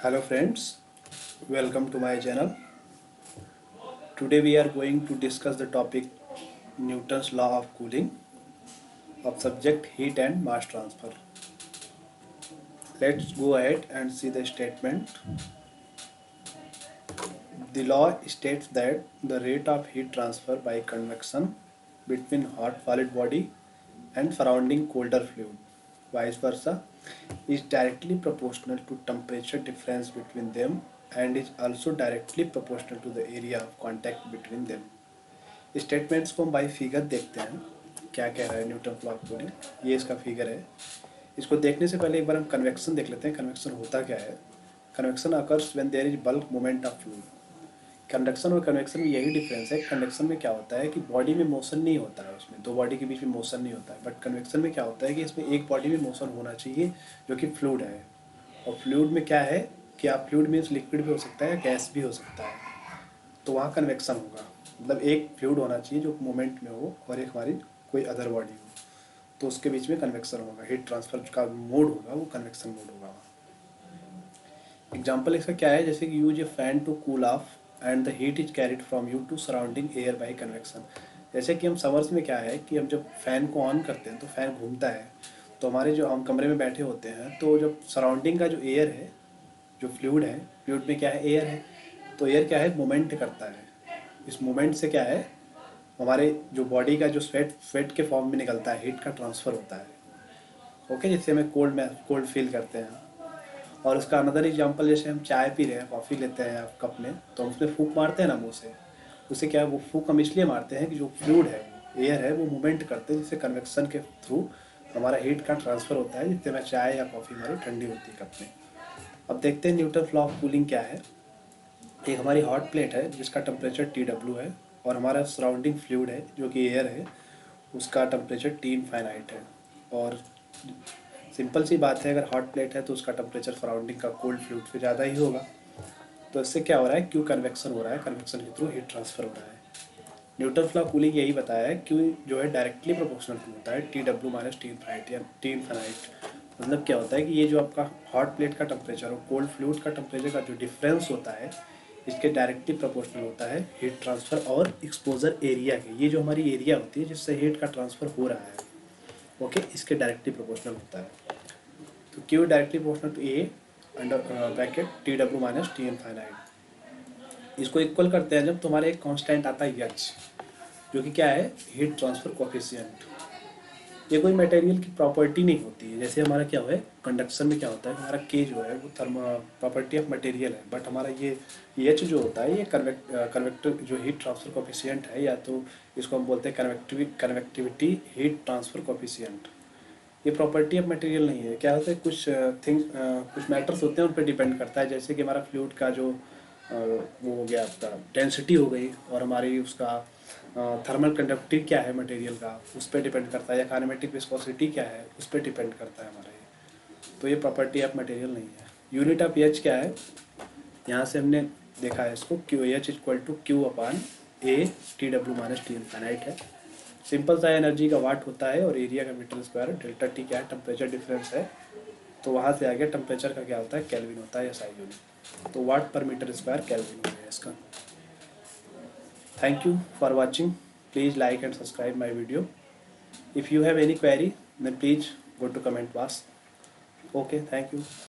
Hello friends, welcome to my channel. Today we are going to discuss the topic Newton's law of cooling of subject heat and mass transfer. Let's go ahead and see the statement. The law states that the rate of heat transfer by convection between hot solid body and surrounding colder fluid, vice versa, is directly proportional to temperature difference between them and is also directly proportional to the area of contact between them. Statements को हम by figure देखते हैं क्या कह रहा है Newton law of cooling. ये इसका फिगर है। इसको देखने से पहले एक बार हम कन्वेक्शन देख लेते हैं। कन्वेक्शन होता क्या है? Convection occurs when there is bulk movement of fluid. Conduction और कन्वेक्शन में यही डिफरेंस है। कंडक्शन में क्या होता है कि बॉडी में मोशन नहीं होता है, उसमें दो बॉडी के बीच में मोशन नहीं होता है। बट कन्वेक्शन में क्या होता है कि इसमें एक बॉडी में मोशन होना चाहिए जो कि फ्लूइड है। और फ्लूइड में क्या है कि आप फ्लूइड मीन्स लिक्विड भी हो सकता है, गैस भी हो सकता है, तो वहाँ कन्वेक्शन होगा। मतलब एक फ्लूइड होना चाहिए जो मूवमेंट में हो और एक हमारी कोई अदर बॉडी हो, तो उसके बीच में कन्वेक्शन होगा। हीट ट्रांसफर का मोड होगा वो कन्वेक्शन मोड होगा। एग्जाम्पल इसका क्या है? जैसे कि use a fan to cool off and the heat is carried from you to surrounding air by convection. जैसे कि हम समर्स में क्या है कि हम जब फैन को ऑन करते हैं तो फैन घूमता है, तो हमारे जो हम कमरे में बैठे होते हैं तो जब सराउंडिंग का जो एयर है, जो फ्लूइड है, फ्लूइड में क्या है? एयर है। तो एयर क्या है? मूवमेंट करता है। इस मूवमेंट से क्या है, हमारे जो बॉडी का जो स्वेट के फॉर्म में निकलता है, हीट का ट्रांसफ़र होता है। ओके, जिससे हमें कोल्ड फील करते हैं। और उसका अनदर एग्जांपल, जैसे हम चाय पी रहे हैं, कॉफ़ी लेते हैं कप में, तो हम उसमें फूंक मारते हैं ना मुँह से। उससे क्या है, वो फूंक हम इसलिए मारते हैं कि जो फ्लूइड है, एयर है, वो मूवमेंट करते हैं, जिससे कन्वेक्शन के थ्रू हमारा हीट का ट्रांसफ़र होता है, जिससे हमें चाय या कॉफ़ी हमारी ठंडी होती है कप में। अब देखते हैं न्यूटन लॉ ऑफ कूलिंग क्या है। एक हमारी हॉट प्लेट है जिसका टेम्परेचर TW है, और हमारा सराउंडिंग फ्लूइड है जो कि एयर है, उसका टेम्परेचर T इनफाइनाइट है। और सिंपल सी बात है, अगर हॉट प्लेट है तो उसका टेम्परेचर सराउंडिंग का कोल्ड फ्लूइड से ज़्यादा ही होगा। तो इससे क्या हो रहा है? क्यू कन्वेक्शन हो रहा है, कन्वेक्शन के थ्रू हीट ट्रांसफर हो रहा है। न्यूटन लॉ कूलिंग यही बताया है, क्यू जो है डायरेक्टली प्रोपोर्शनल टू होता है TW माइनस टी इनफाइनाइट या टी इनफाइनाइट। मतलब क्या होता है कि ये जो आपका हॉट प्लेट का टेम्परेचर और कोल्ड फ्लूइड का टेम्परेचर का जो डिफरेंस होता है, इसके डायरेक्टली प्रोपोर्शनल होता है हीट ट्रांसफ़र और एक्सपोजर एरिया के। ये जो हमारी एरिया होती है जिससे हीट का ट्रांसफ़र हो रहा है, ओके, इसके डायरेक्टली प्रोपोर्शनल होता है। तो Q directly proportional to A under bracket TW minus T infinite. इसको इक्वल करते हैं जब तुम्हारे एक कांस्टेंट आता है एच, जो कि क्या है? Heat transfer coefficient. ये कोई मटेरियल की प्रॉपर्टी नहीं होती है। जैसे हमारा क्या हुआ है, कंडक्शन में क्या होता है, हमारा के जो है वो थर्मो प्रॉपर्टी ऑफ मटेरियल है, बट हमारा ये एच जो होता है, ये कन्वेक्टिव जो हीट ट्रांसफ़र कोफिशिएंट है, या तो इसको हम बोलते हैं कन्वेक्टिविटी हीट ट्रांसफ़र कोफिशिएंट। ये प्रॉपर्टी ऑफ मटेरियल नहीं है। क्या होता है, कुछ मैटर्स होते हैं, उन पर डिपेंड करता है। जैसे कि हमारा फ्लूइड का जो वो हो गया आपका डेंसिटी हो गई, और हमारी उसका थर्मल कंडक्टिविटी क्या है मटेरियल का, उस पर डिपेंड करता है। या काइनेमेटिक विस्कोसिटी क्या है, उस पर डिपेंड करता है हमारा ये। तो ये प्रॉपर्टी ऑफ मटेरियल नहीं है। यूनिट ऑफ एच क्या है? यहाँ से हमने देखा है इसको, Q H equal to Q upon A TW minus T infinite है। सिंपल सा एनर्जी का वाट होता है, और एरिया का मीटर स्क्वायर, डेल्टा टी क्या है? टेम्परेचर डिफरेंस है। तो वहाँ से आगे टेम्परेचर का क्या होता है? केल्विन होता है, या SI यूनिट। तो वाट पर मीटर स्क्वायर केल्विन हो गया इसका। Thank you for watching. Please like and subscribe my video. If you have any query, then please go to comment box. Okay, thank you.